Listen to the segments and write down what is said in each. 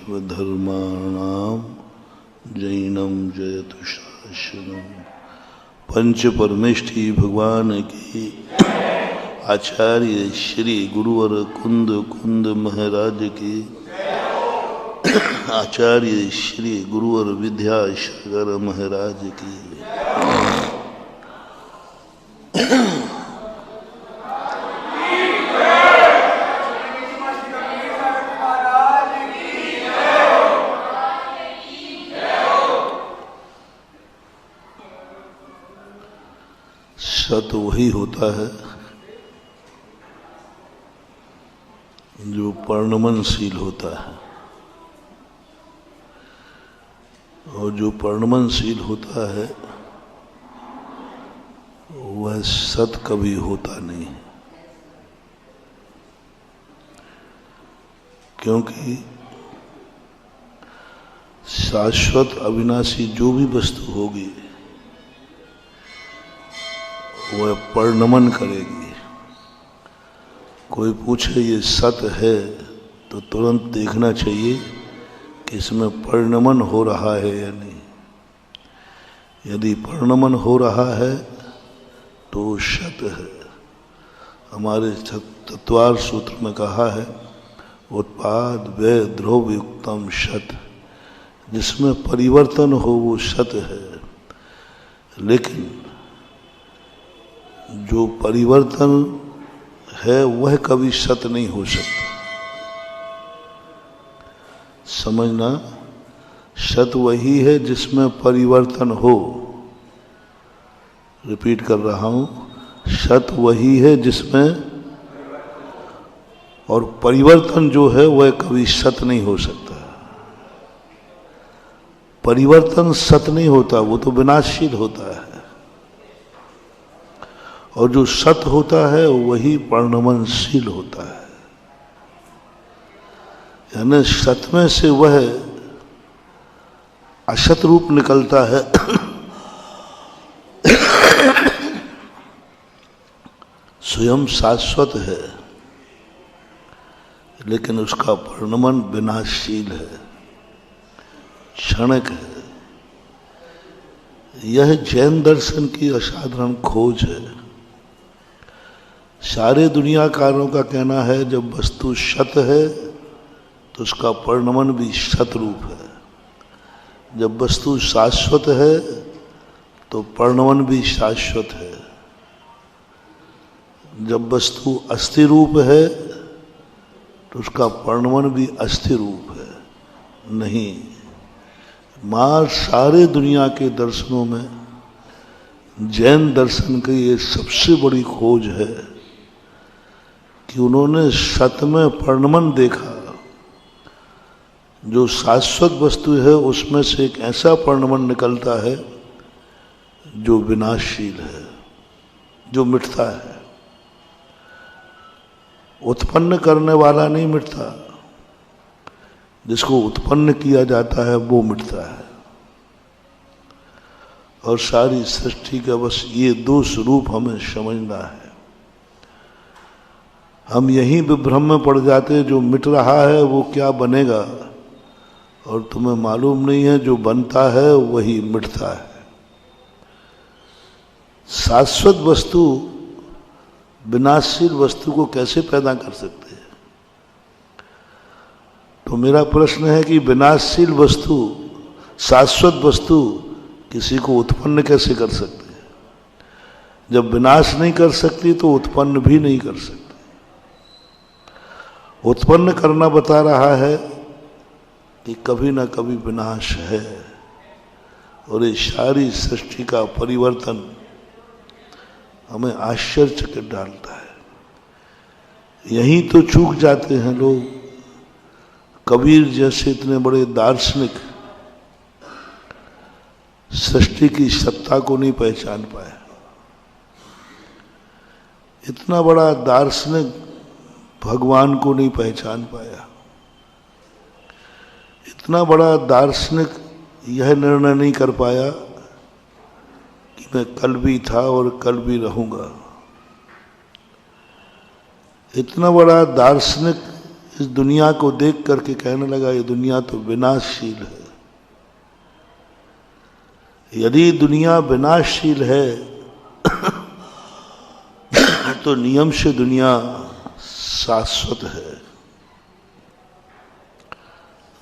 सर्वधर्माणां जैनम जयतु शासनम। पंच परमेष्ठी भगवान की आचार्य श्री गुरुवर कुंद कुंद महाराज की आचार्य श्री गुरुवर विद्यासागर महाराज की सत वही होता है जो परिणमनशील होता है, और जो परिणमनशील होता है वह सत कभी होता नहीं, क्योंकि शाश्वत अविनाशी जो भी वस्तु होगी वह परिणमन करेगी। कोई पूछे ये सत है तो तुरंत देखना चाहिए कि इसमें परिणमन हो रहा है या नहीं। यदि परिणमन हो रहा है तो सत है। हमारे तत्वार सूत्र में कहा है उत्पाद व्यय ध्रुव युक्तम सत, जिसमें परिवर्तन हो वो सत है। लेकिन जो परिवर्तन है वह कभी सत नहीं हो सकता। समझना, सत वही है जिसमें परिवर्तन हो। रिपीट कर रहा हूं, सत वही है जिसमें, और परिवर्तन जो है वह कभी सत नहीं हो सकता। परिवर्तन सत नहीं होता, वो तो विनाशशील होता है। और जो सत होता है वही परिणमनशील होता है। यानी सत में से वह असत रूप निकलता है स्वयं शाश्वत है, लेकिन उसका परिणमन विनाशशील है, क्षणिक है। यह जैन दर्शन की असाधारण खोज है। सारे दुनियाकारों का कहना है जब वस्तु सत है तो उसका परिणमन भी सत रूप है। जब वस्तु शाश्वत है तो परिणमन भी शाश्वत है। जब वस्तु अस्थिर रूप है तो उसका परिणमन भी अस्थिर रूप है। नहीं, मां सारे दुनिया के दर्शनों में जैन दर्शन की ये सबसे बड़ी खोज है कि उन्होंने सत में परिणमन देखा। जो शाश्वत वस्तु है उसमें से एक ऐसा परिणमन निकलता है जो विनाशशील है, जो मिटता है। उत्पन्न करने वाला नहीं मिटता, जिसको उत्पन्न किया जाता है वो मिटता है। और सारी सृष्टि का बस ये दो स्वरूप हमें समझना है। हम यहीं विभ्रम में पड़ जाते, जो मिट रहा है वो क्या बनेगा, और तुम्हें मालूम नहीं है जो बनता है वही मिटता है। शाश्वत वस्तु विनाशशील वस्तु को कैसे पैदा कर सकते हैं? तो मेरा प्रश्न है कि विनाशशील वस्तु, शाश्वत वस्तु किसी को उत्पन्न कैसे कर सकते हैं? जब विनाश नहीं कर सकती तो उत्पन्न भी नहीं कर सकती। उत्पन्न करना बता रहा है कि कभी ना कभी विनाश है, और ये सारी सृष्टि का परिवर्तन हमें आश्चर्यचकित डालता है। यहीं तो चूक जाते हैं लोग। कबीर जैसे इतने बड़े दार्शनिक सृष्टि की सत्ता को नहीं पहचान पाए। इतना बड़ा दार्शनिक भगवान को नहीं पहचान पाया। इतना बड़ा दार्शनिक यह निर्णय नहीं कर पाया कि मैं कल भी था और कल भी रहूंगा। इतना बड़ा दार्शनिक इस दुनिया को देख करके कहने लगा ये दुनिया तो विनाशशील है। यदि दुनिया विनाशशील है तो नियम से दुनिया शाश्वत है।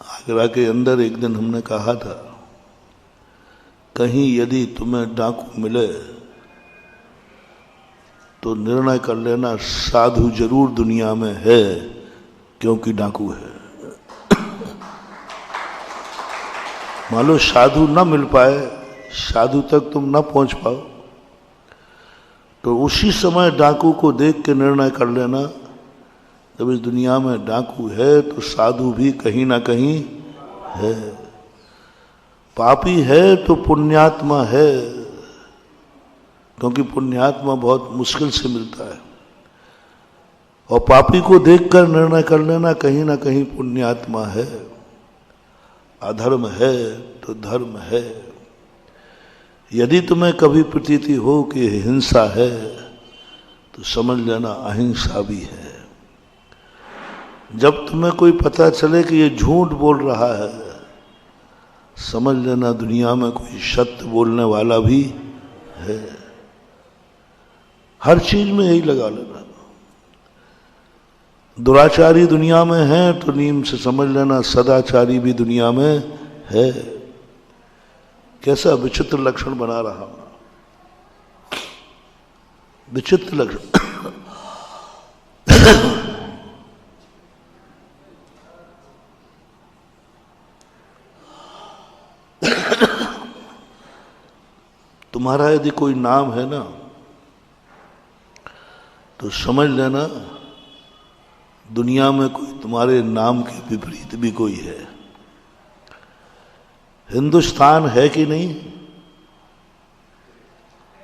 आगरा के अंदर एक दिन हमने कहा था, कहीं यदि तुम्हें डाकू मिले तो निर्णय कर लेना साधु जरूर दुनिया में है, क्योंकि डाकू है। मान लो साधु न मिल पाए, साधु तक तुम न पहुंच पाओ, तो उसी समय डाकू को देख के निर्णय कर लेना, जब इस दुनिया में डाकू है तो साधु भी कहीं ना कहीं है। पापी है तो पुण्यात्मा है, क्योंकि पुण्यात्मा बहुत मुश्किल से मिलता है। और पापी को देखकर निर्णय कर लेना कहीं ना कहीं पुण्यात्मा है। अधर्म है तो धर्म है। यदि तुम्हें कभी प्रतीति हो कि हिंसा है तो समझ लेना अहिंसा भी है। जब तुम्हें कोई पता चले कि ये झूठ बोल रहा है, समझ लेना दुनिया में कोई सत्य बोलने वाला भी है। हर चीज में यही लगा लेना। दुराचारी दुनिया में है तो नीम से समझ लेना सदाचारी भी दुनिया में है। कैसा विचित्र लक्षण बना रहा हूं, विचित्र लक्षण। तुम्हारा यदि कोई नाम है ना, तो समझ लेना दुनिया में कोई तुम्हारे नाम के विपरीत भी कोई है। हिंदुस्तान है कि नहीं,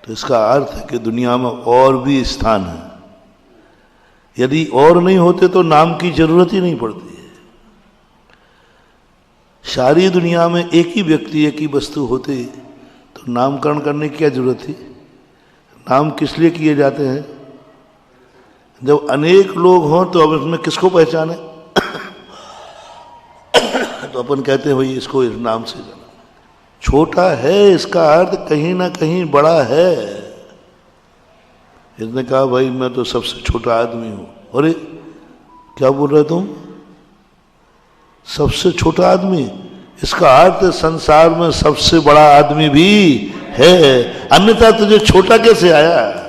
तो इसका अर्थ है कि दुनिया में और भी स्थान है। यदि और नहीं होते तो नाम की जरूरत ही नहीं पड़ती है। सारी दुनिया में एक ही व्यक्ति, एक ही वस्तु होते तो नामकरण करने की क्या जरूरत थी। नाम किस लिए किए जाते हैं? जब अनेक लोग हों तो अब इसमें किसको पहचाने? तो अपन कहते हैं भाई इसको इस नाम से जाना। छोटा है इसका अर्थ कहीं ना कहीं बड़ा है। इसने कहा भाई मैं तो सबसे छोटा आदमी हूं। अरे क्या बोल रहे तुम, सबसे छोटा आदमी? इसका अर्थ संसार में सबसे बड़ा आदमी भी है, अन्यथा तुझे छोटा कैसे आया?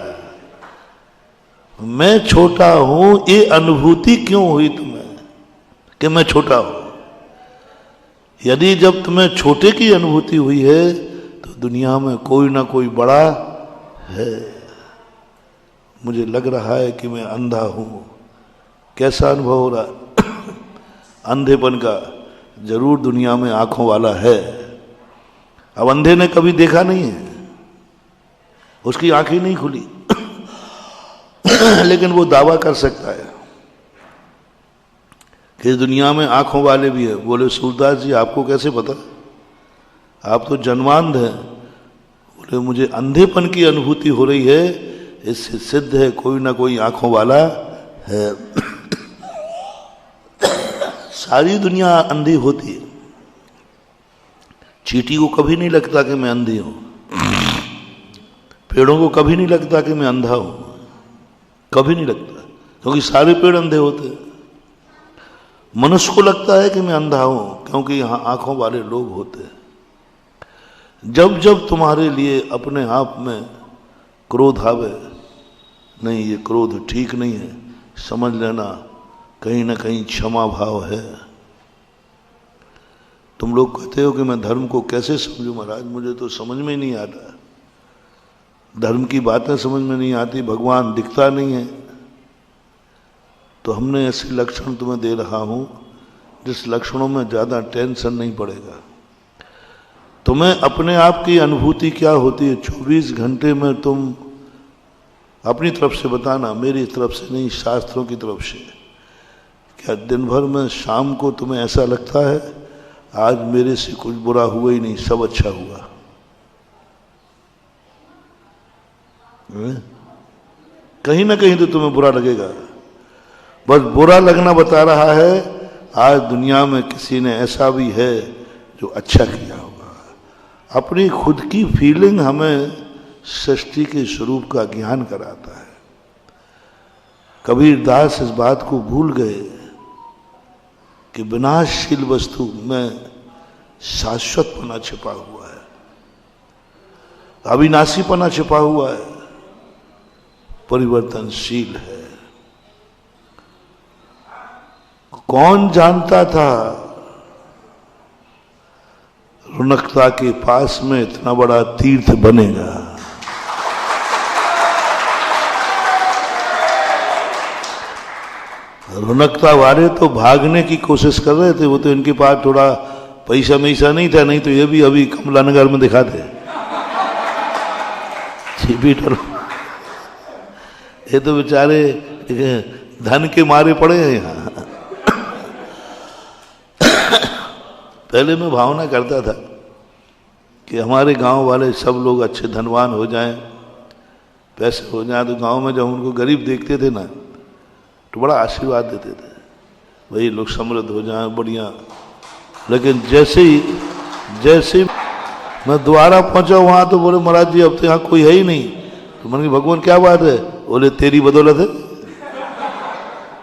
मैं छोटा हूं, ये अनुभूति क्यों हुई तुम्हें कि मैं छोटा हूं? यदि जब तुम्हें छोटे की अनुभूति हुई है तो दुनिया में कोई ना कोई बड़ा है। मुझे लग रहा है कि मैं अंधा हूं। कैसा अनुभव हो रहा? अंधेपन का। जरूर दुनिया में आंखों वाला है। अब अंधे ने कभी देखा नहीं है, उसकी आंखें नहीं खुली लेकिन वो दावा कर सकता है कि दुनिया में आंखों वाले भी है। बोले सूरदास जी आपको कैसे पता? आप तो जन्मांध हैं। बोले मुझे अंधेपन की अनुभूति हो रही है, इससे सिद्ध है कोई ना कोई आंखों वाला है। सारी दुनिया अंधी होती है। चींटी को कभी नहीं लगता कि मैं अंधी हूं। पेड़ों को कभी नहीं लगता कि मैं अंधा हूं, कभी नहीं लगता, क्योंकि सारे पेड़ अंधे होते हैं। मनुष्य को लगता है कि मैं अंधा हूं, क्योंकि यहां आंखों वाले लोग होते हैं। जब जब तुम्हारे लिए अपने आप में क्रोध आवे, नहीं ये क्रोध ठीक नहीं है, समझ लेना कहीं ना कहीं क्षमा भाव है। तुम लोग कहते हो कि मैं धर्म को कैसे समझूं महाराज, मुझे तो समझ में नहीं आता। धर्म की बातें समझ में नहीं आती, भगवान दिखता नहीं है। तो हमने ऐसे लक्षण तुम्हें दे रहा हूं जिस लक्षणों में ज्यादा टेंशन नहीं पड़ेगा। तुम्हें अपने आप की अनुभूति क्या होती है 24 घंटे में? तुम अपनी तरफ से बताना, मेरी तरफ से नहीं, शास्त्रों की तरफ से। क्या दिन भर में शाम को तुम्हें ऐसा लगता है आज मेरे से कुछ बुरा हुआ ही नहीं, सब अच्छा हुआ? कहीं ना कहीं तो तुम्हें बुरा लगेगा। बस बुरा लगना बता रहा है आज दुनिया में किसी ने ऐसा भी है जो अच्छा किया होगा। अपनी खुद की फीलिंग हमें सृष्टि के स्वरूप का ज्ञान कराता है। कबीर दास इस बात को भूल गए कि विनाशशील वस्तु में शाश्वतपना छिपा हुआ है, अविनाशीपना छिपा हुआ है, परिवर्तनशील है। कौन जानता था रुनकता के पास में इतना बड़ा तीर्थ बनेगा। रुनकता वाले तो भागने की कोशिश कर रहे थे, वो तो इनके पास थोड़ा पैसा मैसा नहीं था, नहीं तो ये भी अभी कमला नगर में दिखाते। ये तो बेचारे धन के मारे पड़े हैं यहाँ। पहले मैं भावना करता था कि हमारे गांव वाले सब लोग अच्छे धनवान हो जाएं, पैसे हो जाएं, तो गांव में जब उनको गरीब देखते थे ना तो बड़ा आशीर्वाद देते थे, भाई लोग समृद्ध हो जाएं, बढ़िया। लेकिन जैसे ही मैं दोबारा पहुंचा वहां तो बोले महाराज जी अब तो यहाँ कोई है ही नहीं। तो मैंने कहा भगवान क्या बात है? बोले तेरी बदौलत है।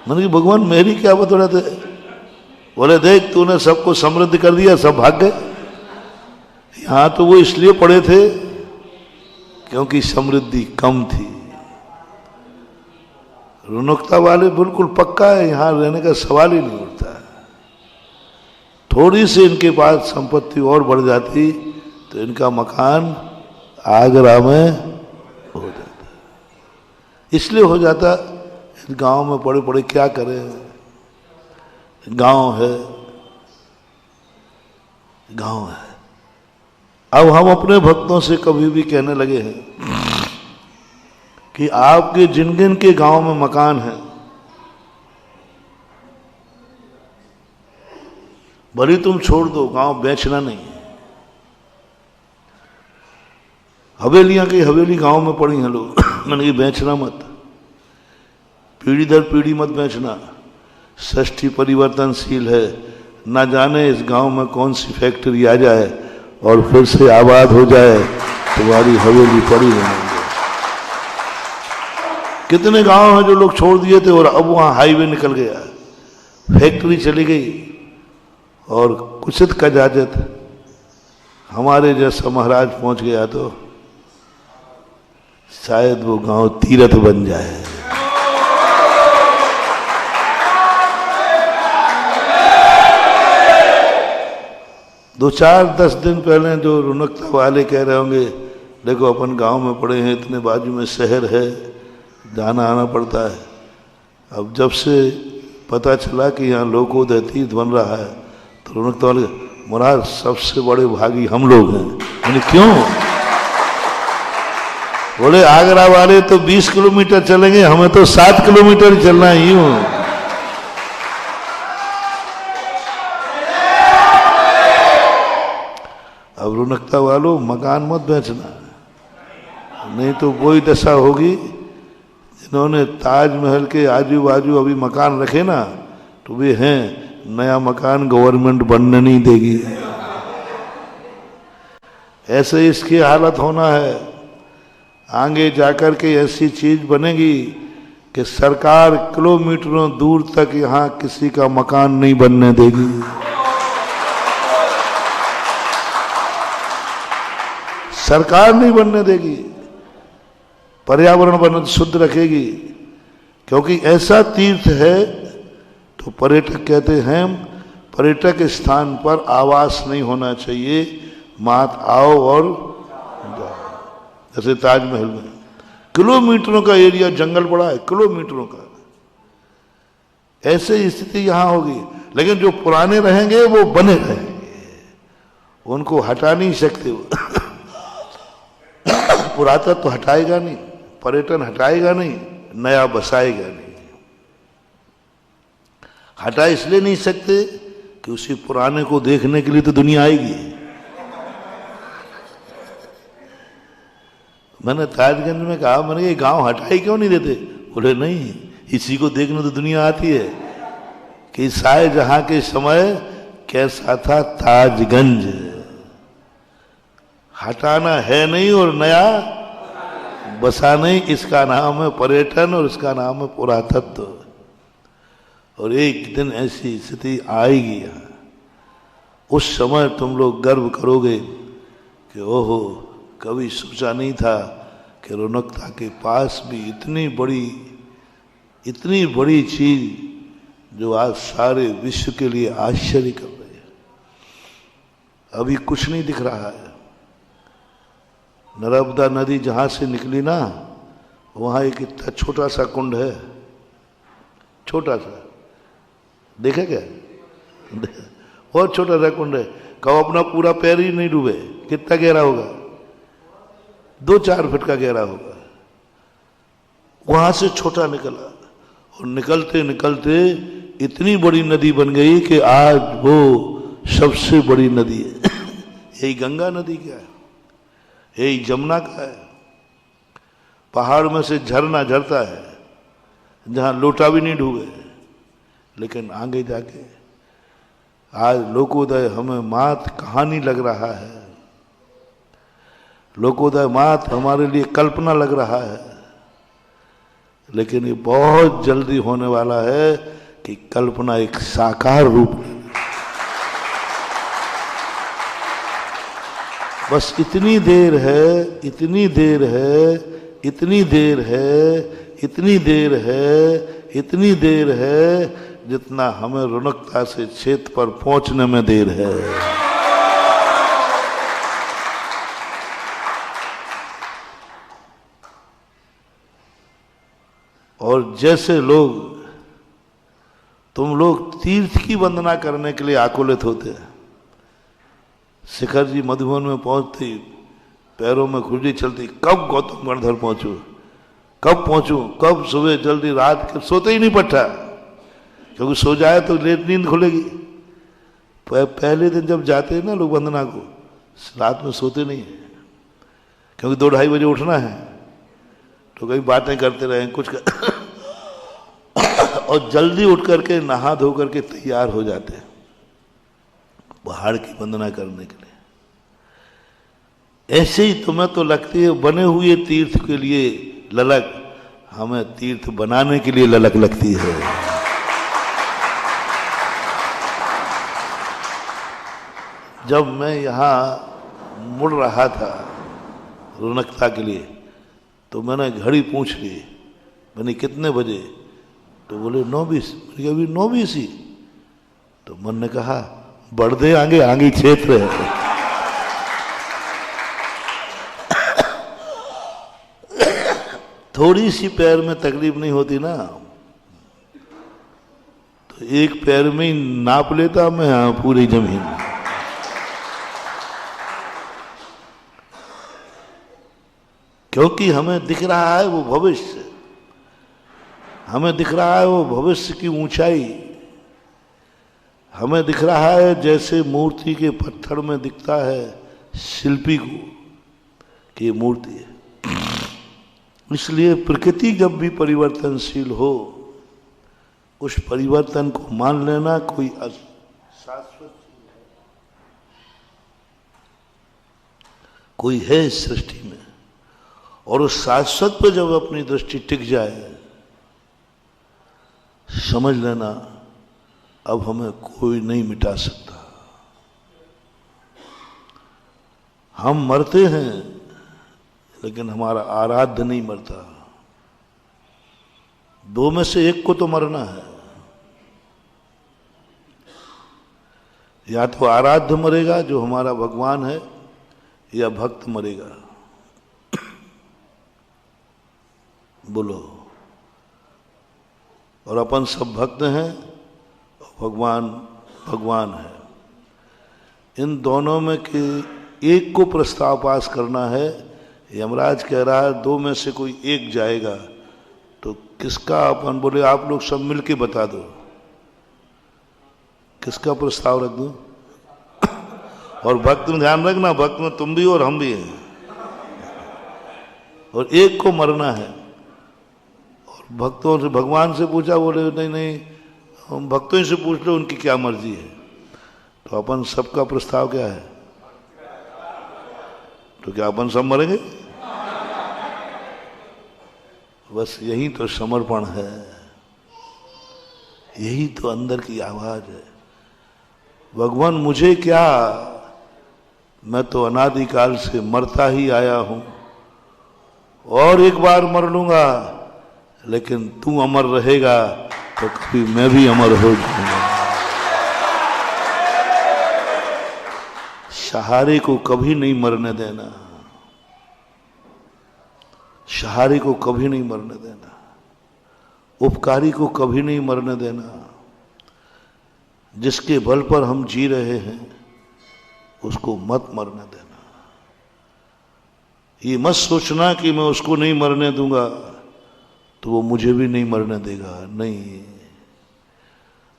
मैंने कहा भगवान मेरी क्या बदौलत है? बोले देख तूने सबको समृद्ध कर दिया, सब भाग गए। यहां तो वो इसलिए पड़े थे क्योंकि समृद्धि कम थी। रुनकता वाले बिल्कुल पक्का है, यहां रहने का सवाल ही नहीं उठता। थोड़ी सी इनके पास संपत्ति और बढ़ जाती तो इनका मकान आगरा में हो जाता। इसलिए हो जाता इस गांव में पड़े पड़े क्या करें, गांव है। अब हम अपने भक्तों से कभी भी कहने लगे हैं कि आपके जिन जिन के गांव में मकान है, भले तुम छोड़ दो, गांव बेचना नहीं है। हवेलियां की हवेली गांव में पड़ी हैं लोग, मैंने कहा बेचना मत, पीढ़ी दर पीढ़ी मत बेचना। सृष्टि परिवर्तनशील है, ना जाने इस गांव में कौन सी फैक्ट्री आ जाए और फिर से आबाद हो जाए, तुम्हारी हवेली पड़ी रहेंगे। कितने गांव हैं जो लोग छोड़ दिए थे और अब वहां हाईवे निकल गया, फैक्ट्री चली गई और कुछित का जाजत हमारे जैसा महाराज पहुंच गया तो शायद वो गांव तीर्थ बन जाए। दो चार 10 दिन पहले जो रुनकता वाले कह रहे होंगे देखो अपन गांव में पड़े हैं, इतने बाजू में शहर है, जाना आना पड़ता है। अब जब से पता चला कि यहाँ लोकोदय तीर्थ बन रहा है तो रुनकता वाले महाराज सबसे बड़े भागी हम लोग हैं। मैंने क्यों? बोले आगरा वाले तो 20 किलोमीटर चलेंगे, हमें तो 7 किलोमीटर चलना ही हूं। अब रुनकता वालों मकान मत बेचना, नहीं तो वही दशा होगी जिन्होंने ताजमहल के आजू बाजू अभी मकान रखे ना, तो वे हैं नया मकान गवर्नमेंट बनने नहीं देगी। ऐसे इसकी हालत होना है। आगे जाकर के ऐसी चीज बनेगी कि सरकार किलोमीटरों दूर तक यहाँ किसी का मकान नहीं बनने देगी। सरकार नहीं बनने देगी, पर्यावरण बन शुद्ध रखेगी। क्योंकि ऐसा तीर्थ है तो पर्यटक कहते हैं पर्यटक स्थान पर आवास नहीं होना चाहिए, मात आओ और जाओ। जैसे ताजमहल में किलोमीटरों का एरिया जंगल पड़ा है, किलोमीटरों का। ऐसे स्थिति यहां होगी, लेकिन जो पुराने रहेंगे वो बने रहेंगे, उनको हटा नहीं सकते वो। पुरातत्व तो हटाएगा नहीं, पर्यटन हटाएगा नहीं, नया बसाएगा नहीं। हटा इसलिए नहीं सकते कि उसी पुराने को देखने के लिए तो दुनिया आएगी। मैंने ताजगंज में कहा, मैंने ये गांव हटाई क्यों नहीं देते? बोले नहीं, इसी को देखने तो दुनिया आती है कि शाहजहां के समय कैसा था ताजगंज। हटाना है नहीं और नया बसा नहीं, इसका नाम है पर्यटन और इसका नाम है पुरातत्व। और एक दिन ऐसी स्थिति आएगी यहाँ, उस समय तुम लोग गर्व करोगे कि ओहो, कभी सोचा नहीं था कि रौनकता के पास भी इतनी बड़ी चीज जो आज सारे विश्व के लिए आश्चर्य कर रही है, अभी कुछ नहीं दिख रहा है। नर्मदा नदी जहां से निकली ना, वहां एक इतना छोटा सा कुंड है, छोटा सा, देखे क्या? बहुत छोटा सा कुंड है, कहो अपना पूरा पैर ही नहीं डूबे। कितना गहरा होगा? 2-4 फीट का गहरा होगा। वहां से छोटा निकला और निकलते निकलते इतनी बड़ी नदी बन गई कि आज वो सबसे बड़ी नदी है। यही गंगा नदी क्या है? यही जमुना का है। पहाड़ में से झरना झरता है जहां लोटा भी नहीं डूबे, लेकिन आगे जाके आज लोकोदय हमें मात कहानी लग रहा है। लोकोदय मात हमारे लिए कल्पना लग रहा है, लेकिन ये बहुत जल्दी होने वाला है कि कल्पना एक साकार रूप ले। बस इतनी देर है, इतनी देर है, इतनी देर है, इतनी देर है, इतनी देर है, जितना हमें रौनकता से क्षेत्र पर पहुंचने में देर है। और जैसे तुम लोग तीर्थ की वंदना करने के लिए आकुलित होते हैं, शिखर जी मधुबन में पहुंचती, पैरों में खुजली चलती, कब गौतम गणधर पहुंचू, कब पहुंचू, कब सुबह जल्दी, रात के सोते ही नहीं पट्टा, क्योंकि सो जाए तो लेट नींद खुलेगी। पहले दिन जब जाते हैं ना लोग वंदना को, रात में सोते नहीं है, क्योंकि 2-2:30 बजे उठना है, तो कहीं बातें करते रहे कुछ और जल्दी उठ करके नहा धो करके तैयार हो जाते हैं पहाड़ की वंदना करने के लिए। ऐसे ही तुम्हें तो लगती है बने हुए तीर्थ के लिए ललक, हमें तीर्थ बनाने के लिए ललक लगती है। जब मैं यहाँ मुड़ रहा था रौनकता के लिए, तो मैंने घड़ी पूछ ली, मैंने कितने बजे? तो बोले 9:20। मैंने अभी 9:20 ही? तो मन ने कहा बढ़ दे, आगे आगे क्षेत्र है। थोड़ी सी पैर में तकलीफ नहीं होती ना, तो एक पैर में ही नाप लेता मैं पूरी जमीन। क्योंकि हमें दिख रहा है वो भविष्य, हमें दिख रहा है वो भविष्य की ऊंचाई, हमें दिख रहा है जैसे मूर्ति के पत्थर में दिखता है शिल्पी को कि ये मूर्ति है। इसलिए प्रकृति जब भी परिवर्तनशील हो, उस परिवर्तन को मान लेना कोई शाश्वत कोई है सृष्टि में, और उस शाश्वत पर जब अपनी दृष्टि टिक जाए, समझ लेना अब हमें कोई नहीं मिटा सकता। हम मरते हैं लेकिन हमारा आराध्य नहीं मरता। 2 में से एक को तो मरना है, या तो आराध्य मरेगा जो हमारा भगवान है, या भक्त मरेगा। बोलो। और अपन सब भक्त हैं, भगवान भगवान है। इन दोनों में के एक को प्रस्ताव पास करना है। यमराज कह रहा है 2 में से कोई एक जाएगा, तो किसका? अपन बोले आप लोग सब मिलके बता दो किसका प्रस्ताव रख दूं। और भक्त में ध्यान रखना, भक्त में तुम भी और हम भी हैं, और एक को मरना है। और भक्तों से, भगवान से पूछा, बोले नहीं नहीं हम भक्तों से पूछ लो उनकी क्या मर्जी है। तो अपन सबका प्रस्ताव क्या है? तो क्या अपन सब मरेंगे? बस यही तो समर्पण है, यही तो अंदर की आवाज है। भगवान मुझे क्या, मैं तो अनादिकाल से मरता ही आया हूं और एक बार मर लूंगा, लेकिन तू अमर रहेगा तो कभी मैं भी अमर हो जाऊंगा। सहारे को कभी नहीं मरने देना, सहारे को कभी नहीं मरने देना, उपकारी को कभी नहीं मरने देना। जिसके बल पर हम जी रहे हैं उसको मत मरने देना। ये मत सोचना कि मैं उसको नहीं मरने दूंगा तो वो मुझे भी नहीं मरने देगा। नहीं,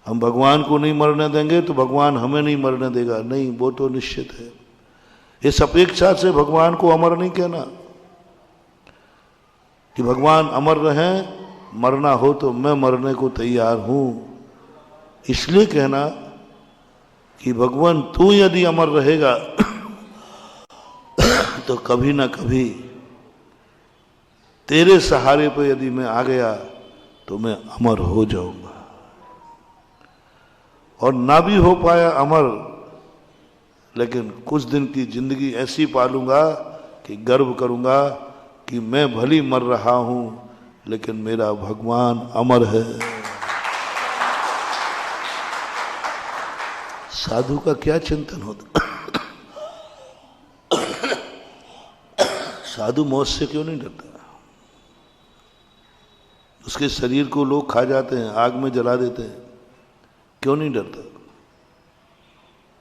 हम भगवान को नहीं मरने देंगे तो भगवान हमें नहीं मरने देगा। नहीं, वो तो निश्चित है। इस अपेक्षा से भगवान को अमर नहीं कहना कि भगवान अमर रहें, मरना हो तो मैं मरने को तैयार हूं। इसलिए कहना कि भगवान तू यदि अमर रहेगा तो कभी ना कभी तेरे सहारे पर यदि मैं आ गया तो मैं अमर हो जाऊंगा। और ना भी हो पाया अमर, लेकिन कुछ दिन की जिंदगी ऐसी पालूंगा कि गर्व करूंगा कि मैं भली मर रहा हूं लेकिन मेरा भगवान अमर है। साधु का क्या चिंतन होता? साधु मौत से क्यों नहीं डरता? उसके शरीर को लोग खा जाते हैं, आग में जला देते हैं, क्यों नहीं डरता?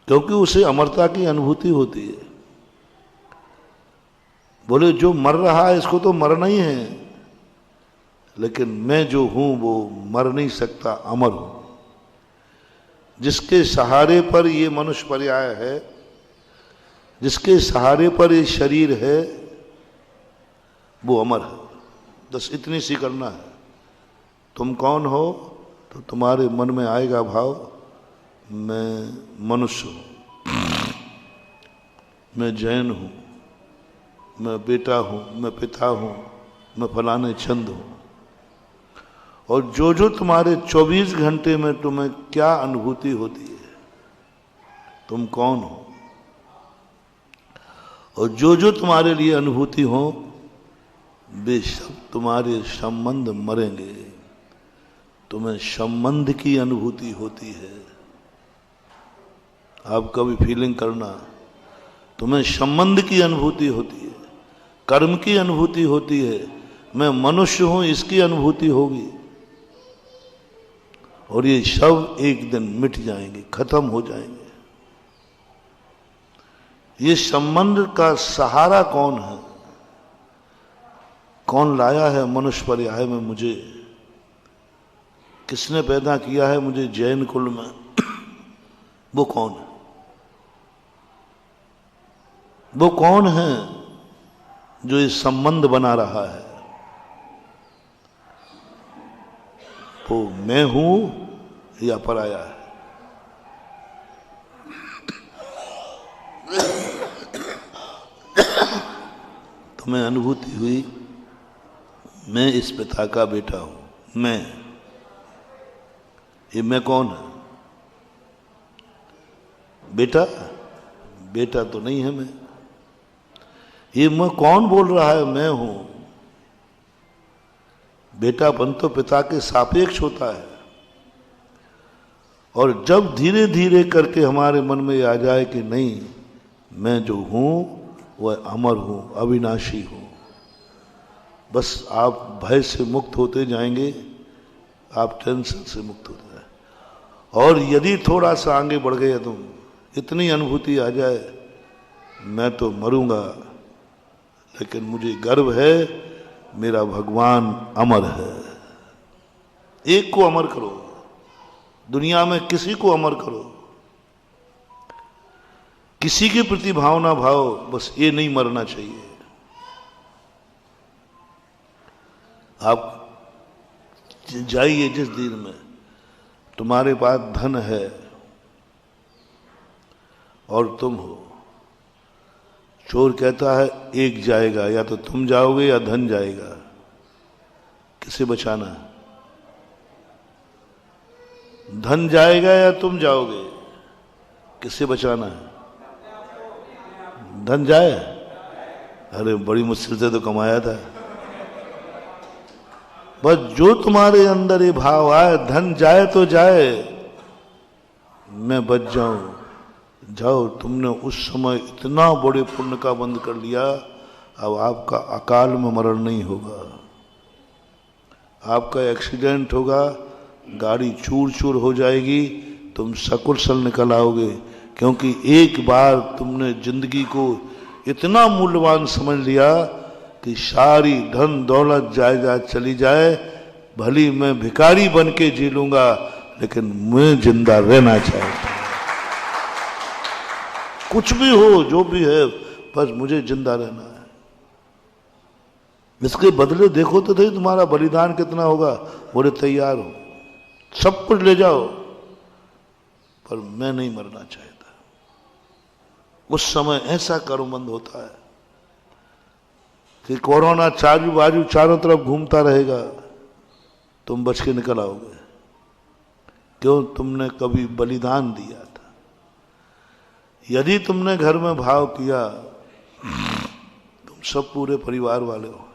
क्योंकि उसे अमरता की अनुभूति होती है। बोले जो मर रहा है इसको तो मरना ही है, लेकिन मैं जो हूं वो मर नहीं सकता, अमर हूं। जिसके सहारे पर ये मनुष्य पर्याय है, जिसके सहारे पर ये शरीर है, वो अमर है। बस इतनी सी करना है। तुम कौन हो तो तुम्हारे मन में आएगा भाव, मैं मनुष्य हूं, मैं जैन हूं, मैं बेटा हूं, मैं पिता हूं, मैं फलाने चंद हूं। और जो जो तुम्हारे 24 घंटे में तुम्हें क्या अनुभूति होती है, तुम कौन हो, और जो जो तुम्हारे लिए अनुभूति हो, वे सब तुम्हारे संबंध मरेंगे। तुम्हें संबंध की अनुभूति होती है। आप कभी फीलिंग करना, तुम्हें संबंध की अनुभूति होती है, कर्म की अनुभूति होती है, मैं मनुष्य हूं इसकी अनुभूति होगी। और ये सब एक दिन मिट जाएंगे, खत्म हो जाएंगे। ये संबंध का सहारा कौन है? कौन लाया है मनुष्य पर्याय में मुझे? किसने पैदा किया है मुझे जैन कुल में? वो कौन है? वो कौन है जो ये संबंध बना रहा है? वो मैं हूं या पराया है? तुम्हें अनुभूति हुई मैं इस पिता का बेटा हूं। ये मैं कौन है? बेटा? बेटा तो नहीं है मैं। ये मैं कौन बोल रहा है? मैं हूं। बेटापन तो पिता के सापेक्ष होता है। और जब धीरे धीरे करके हमारे मन में आ जाए कि नहीं, मैं जो हूं वह अमर हूं, अविनाशी हूं, बस आप भय से मुक्त होते जाएंगे, आप टेंशन से मुक्त होते जाएंगे। और यदि थोड़ा सा आगे बढ़ गए तुम, इतनी अनुभूति आ जाए मैं तो मरूंगा लेकिन मुझे गर्व है मेरा भगवान अमर है। एक को अमर करो, दुनिया में किसी को अमर करो, किसी के प्रति भावना भाव, बस ये नहीं मरना चाहिए। आप जाइए जिस दिन में तुम्हारे पास धन है और तुम हो, चोर कहता है एक जाएगा, या तो तुम जाओगे या धन जाएगा, किसे बचाना है? धन जाएगा या तुम जाओगे, किसे बचाना है? धन जाए? अरे बड़ी मुश्किल से तो कमाया था। बस जो तुम्हारे अंदर ये भाव आए, धन जाए तो जाए, मैं बच जाऊं, जाओ। तुमने उस समय इतना बड़े पुण्य का बंद कर लिया, अब आपका अकाल में मरण नहीं होगा, आपका एक्सीडेंट होगा, गाड़ी चूर चूर हो जाएगी, तुम सकुशल निकल आओगे, क्योंकि एक बार तुमने जिंदगी को इतना मूल्यवान समझ लिया कि सारी धन दौलत जायदाद चली जाए, भली मैं भिखारी बन के जी लूंगा, लेकिन मैं जिंदा रहना चाहता हूं। कुछ भी हो, जो भी है, बस मुझे जिंदा रहना है। इसके बदले देखो तो सही तुम्हारा बलिदान कितना होगा। बोले तैयार हो, सब कुछ ले जाओ, पर मैं नहीं मरना चाहता। उस समय ऐसा कर्मबंध होता है कि कोरोना चारू बाजू चारों तरफ घूमता रहेगा, तुम बच के निकल आओगे। क्यों? तुमने कभी बलिदान दिया था। यदि तुमने घर में भाव किया, तुम सब पूरे परिवार वाले हो,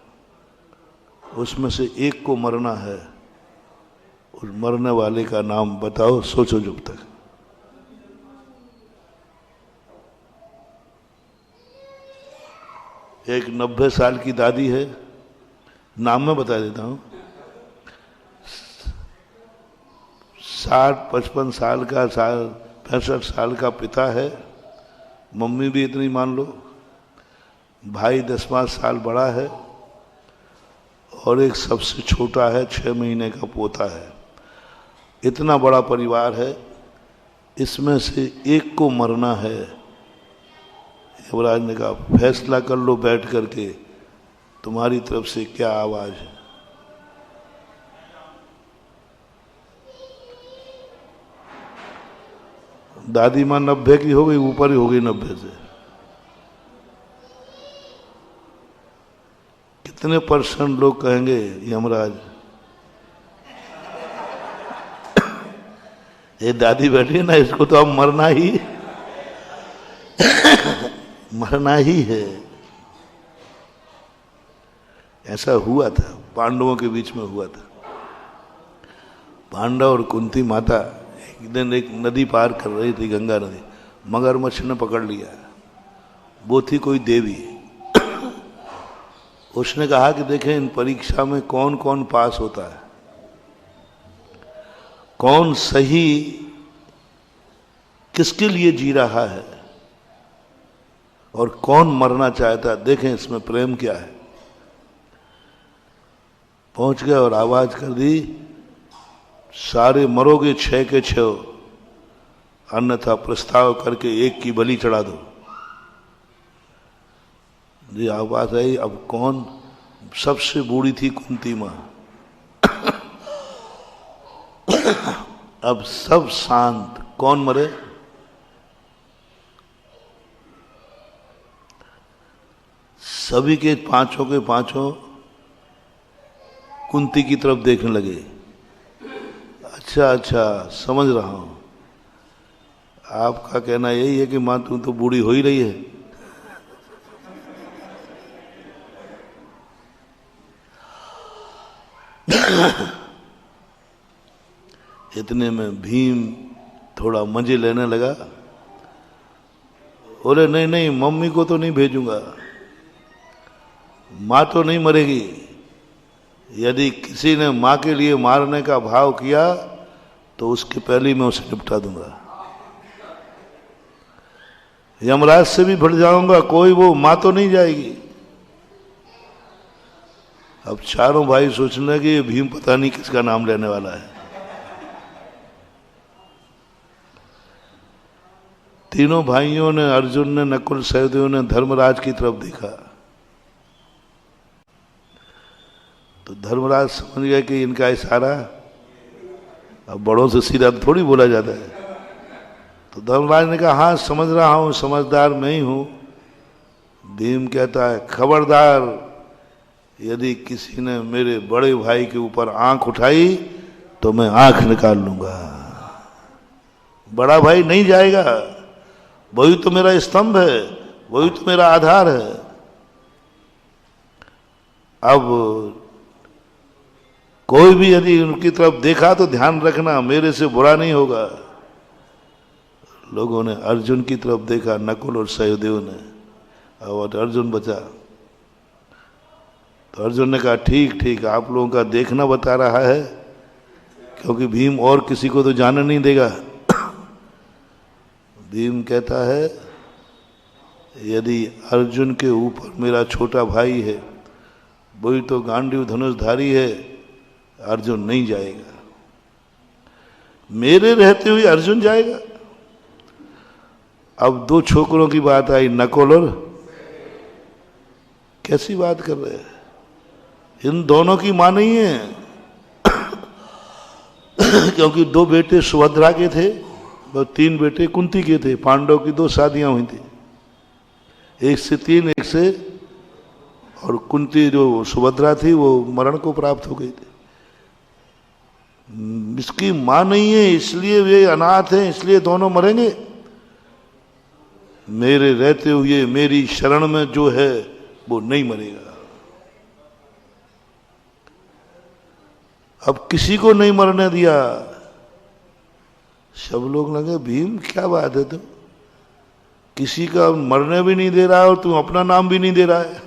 उसमें से एक को मरना है, उस मरने वाले का नाम बताओ, सोचो जब तक। एक 90 साल की दादी है, नाम मैं बता देता हूं, 60-55 साल का, 65 साल का पिता है, मम्मी भी इतनी मान लो, भाई 10-5 साल बड़ा है, और एक सबसे छोटा है, 6 महीने का पोता है। इतना बड़ा परिवार है, इसमें से एक को मरना है। युवराज ने कहा फैसला कर लो बैठ करके, तुम्हारी तरफ से क्या आवाज है? दादी मां 90 की हो गई, ऊपर ही हो गई 90 से। कितने % लोग कहेंगे यमराज ये दादी बैठी है ना, इसको तो अब मरना ही मरना ही है। ऐसा हुआ था, पांडवों के बीच में हुआ था। पांडव और कुंती माता एक दिन एक नदी पार कर रही थी, गंगा नदी, मगरमच्छ ने पकड़ लिया। वो थी कोई देवी। उसने कहा कि देखें इन परीक्षा में कौन कौन पास होता है, कौन सही किसके लिए जी रहा है, और कौन मरना चाहता है, देखें इसमें प्रेम क्या है। पहुंच गया और आवाज कर दी, सारे मरोगे 6 के 6, अन्यथा प्रस्ताव करके एक की बलि चढ़ा दो। जी आवाज आई, अब कौन? सबसे बूढ़ी थी कुंती मां। अब सब शांत, कौन मरे? सभी के पांचों कुंती की तरफ देखने लगे। अच्छा अच्छा, समझ रहा हूं, आपका कहना यही है कि मां तू तो बूढ़ी हो ही रही है। इतने में भीम थोड़ा मजे लेने लगा। बोले नहीं नहीं, मम्मी को तो नहीं भेजूंगा, मां तो नहीं मरेगी। यदि किसी ने मां के लिए मारने का भाव किया तो उसके पहले मैं उसे निपटा दूंगा, यमराज से भी भिड़ जाऊंगा, कोई वो मां तो नहीं जाएगी। अब चारों भाई सोचने लगे ये भीम पता नहीं किसका नाम लेने वाला है। तीनों भाइयों ने, अर्जुन ने, नकुल, सहदेव ने धर्मराज की तरफ देखा तो धर्मराज समझ गए कि इनका इशारा, अब बड़ों से सीधा थोड़ी बोला जाता है। तो धर्मराज ने कहा हाँ समझ रहा हूं, समझदार मैं ही हूं। भीम कहता है खबरदार, यदि किसी ने मेरे बड़े भाई के ऊपर आंख उठाई तो मैं आंख निकाल लूंगा। बड़ा भाई नहीं जाएगा, वही तो मेरा स्तंभ है, वही तो मेरा आधार है। अब कोई भी यदि उनकी तरफ देखा तो ध्यान रखना मेरे से बुरा नहीं होगा। लोगों ने अर्जुन की तरफ देखा, नकुल और सहदेव ने, और अर्जुन बचा। तो अर्जुन ने कहा ठीक ठीक, आप लोगों का देखना बता रहा है, क्योंकि भीम और किसी को तो जाने नहीं देगा। भीम कहता है यदि अर्जुन के ऊपर मेरा छोटा भाई है, वही तो गांडीव धनुषधारी है, अर्जुन नहीं जाएगा। मेरे रहते हुए अर्जुन जाएगा। अब दो छोकरों की बात आई, नकुल और, कैसी बात कर रहे हैं, इन दोनों की मां नहीं है। क्योंकि दो बेटे सुभद्रा के थे और 3 बेटे कुंती के थे। पांडव की 2 शादियां हुई थी, एक से 3, एक से, और कुंती जो सुभद्रा थी वो मरण को प्राप्त हो गई थी। इसकी मां नहीं है, इसलिए वे अनाथ हैं, इसलिए दोनों मरेंगे। मेरे रहते हुए मेरी शरण में जो है वो नहीं मरेगा। अब किसी को नहीं मरने दिया। सब लोग लगे भीम क्या बात है, तुम किसी का मरने भी नहीं दे रहा और तुम अपना नाम भी नहीं दे रहा है।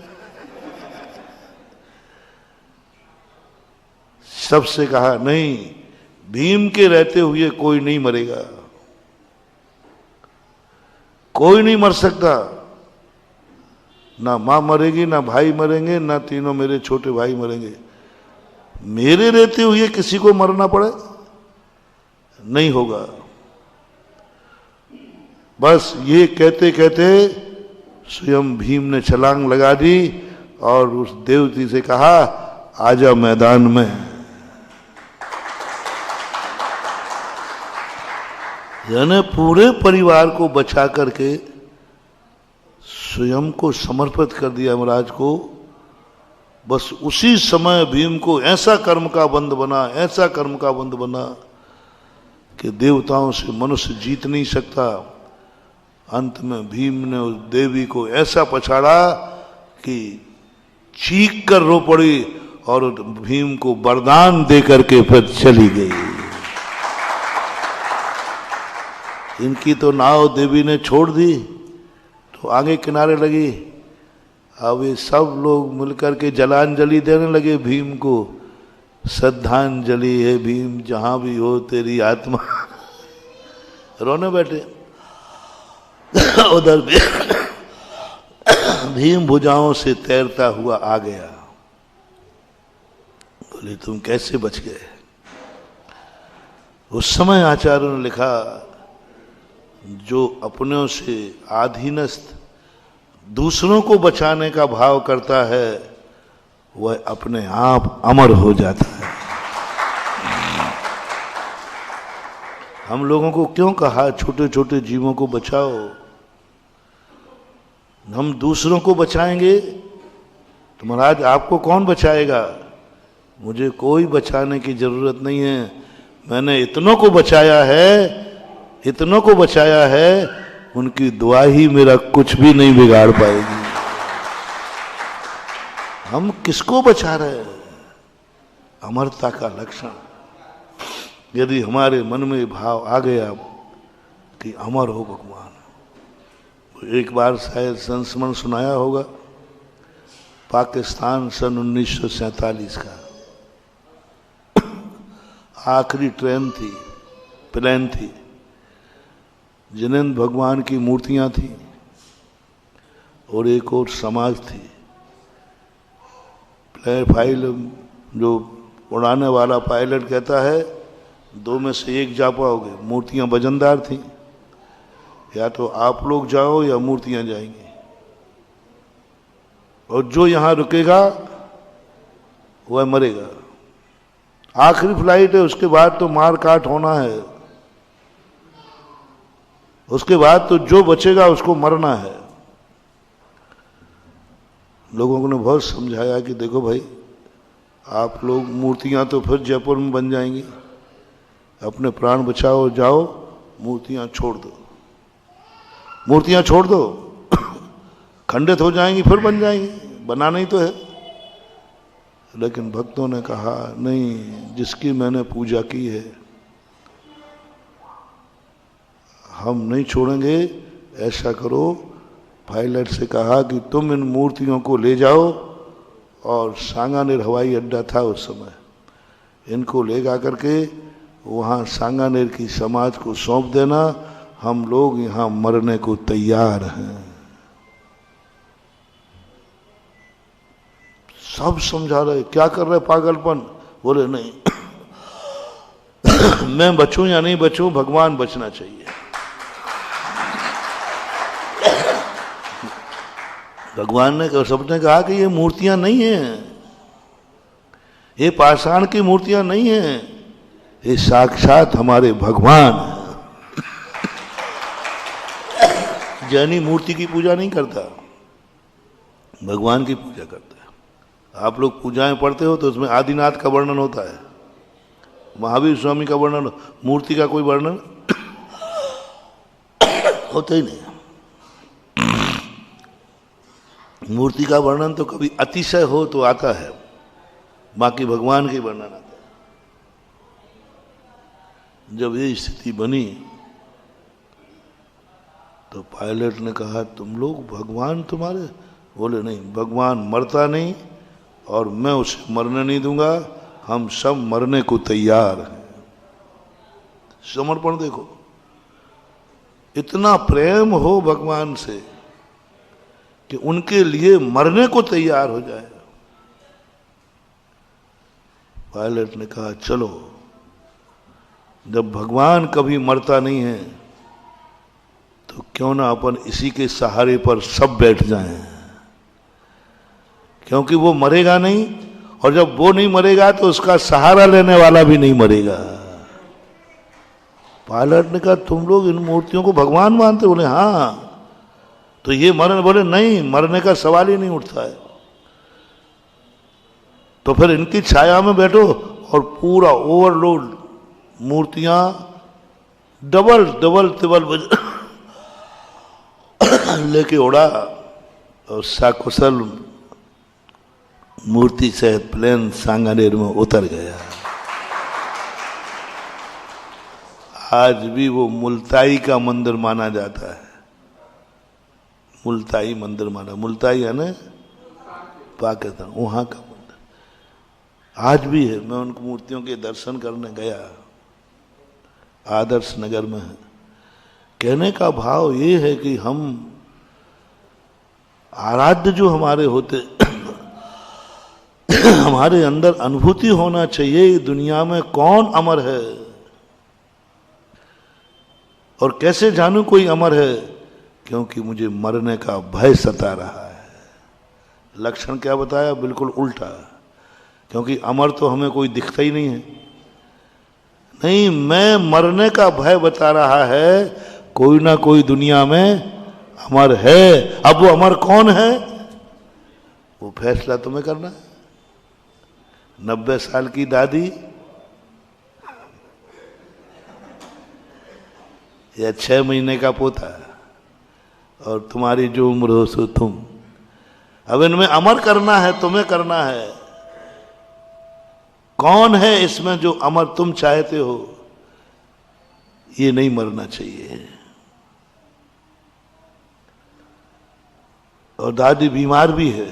सबसे कहा नहीं, भीम के रहते हुए कोई नहीं मरेगा, कोई नहीं मर सकता। ना मां मरेगी, ना भाई मरेंगे, ना तीनों मेरे छोटे भाई मरेंगे। मेरे रहते हुए किसी को मरना पड़े, नहीं होगा। बस ये कहते कहते स्वयं भीम ने छलांग लगा दी और उस देवती से कहा आजा मैदान में। यानी पूरे परिवार को बचा करके स्वयं को समर्पित कर दिया यमराज को। बस उसी समय भीम को ऐसा कर्म का बंध बना, ऐसा कर्म का बंध बना कि देवताओं से मनुष्य जीत नहीं सकता। अंत में भीम ने उस देवी को ऐसा पछाड़ा कि चीख कर रो पड़ी और भीम को वरदान दे करके फिर चली गई। इनकी तो नाव देवी ने छोड़ दी तो आगे किनारे लगी। अब ये सब लोग मिलकर के जलांजलि देने लगे भीम को। श्रद्धांजलि है भीम, जहां भी हो तेरी आत्मा। रोने बैठे। उधर भीम भुजाओं से तैरता हुआ आ गया। बोले तुम कैसे बच गए? उस समय आचार्यों ने लिखा जो अपनों से आधीनस्थ दूसरों को बचाने का भाव करता है वह अपने आप अमर हो जाता है। हम लोगों को क्यों कहा छोटे छोटे जीवों को बचाओ? हम दूसरों को बचाएंगे तो महाराज आपको कौन बचाएगा? मुझे कोई बचाने की जरूरत नहीं है। मैंने इतनों को बचाया है, इतनों को बचाया है, उनकी दुआ ही मेरा कुछ भी नहीं बिगाड़ पाएगी। हम किसको बचा रहे हैं? अमरता का लक्षण यदि हमारे मन में भाव आ गया कि अमर हो भगवान। एक बार शायद संस्मरण सुनाया होगा, पाकिस्तान सन 1947 का आखिरी ट्रेन थी, प्लेन थी, जिनेंद्र भगवान की मूर्तियां थी और एक और समाज थी। फाइल जो उड़ाने वाला पायलट कहता है 2 में से एक जा पाओगे। मूर्तियां वजनदार थी, या तो आप लोग जाओ या मूर्तियां जाएंगी, और जो यहां रुकेगा वह मरेगा। आखिरी फ्लाइट है, उसके बाद तो मार काट होना है, उसके बाद तो जो बचेगा उसको मरना है। लोगों ने बहुत समझाया कि देखो भाई, आप लोग मूर्तियां तो फिर जयपुर में बन जाएंगी, अपने प्राण बचाओ, जाओ मूर्तियां छोड़ दो, मूर्तियां छोड़ दो, खंडित हो जाएंगी फिर बन जाएंगी, बनाना ही तो है। लेकिन भक्तों ने कहा नहीं, जिसकी मैंने पूजा की है हम नहीं छोड़ेंगे। ऐसा करो, पायलट से कहा कि तुम इन मूर्तियों को ले जाओ, और सांगानेर हवाई अड्डा था उस समय, इनको ले जा करके वहाँ सांगानेर की समाज को सौंप देना, हम लोग यहाँ मरने को तैयार हैं। सब समझा रहे, क्या कर रहे पागलपन। बोले नहीं मैं बचूं या नहीं बचूं, भगवान बचना चाहिए। भगवान ने, सबने कहा कि ये मूर्तियां नहीं हैं, ये पाषाण की मूर्तियां नहीं हैं, ये साक्षात हमारे भगवान हैं। जैनी मूर्ति की पूजा नहीं करता, भगवान की पूजा करता है। आप लोग पूजाएं पढ़ते हो तो उसमें आदिनाथ का वर्णन होता है, महावीर स्वामी का वर्णन, मूर्ति का कोई वर्णन होता ही नहीं। मूर्ति का वर्णन तो कभी अतिशय हो तो आता है, बाकी भगवान के वर्णन आता है। जब ये स्थिति बनी तो पायलट ने कहा तुम लोग भगवान तुम्हारे। बोले नहीं, भगवान मरता नहीं और मैं उसे मरने नहीं दूंगा, हम सब मरने को तैयार हैं। समर्पण देखो, इतना प्रेम हो भगवान से कि उनके लिए मरने को तैयार हो जाए। पायलट ने कहा चलो, जब भगवान कभी मरता नहीं है तो क्यों ना अपन इसी के सहारे पर सब बैठ जाएं, क्योंकि वो मरेगा नहीं, और जब वो नहीं मरेगा तो उसका सहारा लेने वाला भी नहीं मरेगा। पायलट ने कहा तुम लोग इन मूर्तियों को भगवान मानते? बोले हाँ। तो ये मरने? बोले नहीं, मरने का सवाल ही नहीं उठता है। तो फिर इनकी छाया में बैठो, और पूरा ओवरलोड मूर्तियां डबल डबल तिबल लेके उड़ा, और साकुशल मूर्ति सहित प्लेन सांगानेर में उतर गया। आज भी वो मुल्ताई का मंदिर माना जाता है, मुल्ताई मंदिर माना, मुल्ताई है ना पाकिस्तान, वहां का मंदिर आज भी है। मैं उन मूर्तियों के दर्शन करने गया, आदर्श नगर में है। कहने का भाव ये है कि हम आराध्य जो हमारे होते हमारे अंदर अनुभूति होना चाहिए दुनिया में कौन अमर है, और कैसे जानूं कोई अमर है, क्योंकि मुझे मरने का भय सता रहा है। लक्षण क्या बताया? बिल्कुल उल्टा, क्योंकि अमर तो हमें कोई दिखता ही नहीं है। नहीं, मैं मरने का भय बता रहा है, कोई ना कोई दुनिया में अमर है। अब वो अमर कौन है, वो फैसला तुम्हें करना है। 90 साल की दादी या 6 महीने का पोता, और तुम्हारी जो उम्र हो सो तुम। अब इनमें अमर करना है, तुम्हें करना है। कौन है इसमें जो अमर तुम चाहते हो? ये नहीं मरना चाहिए। और दादी बीमार भी है,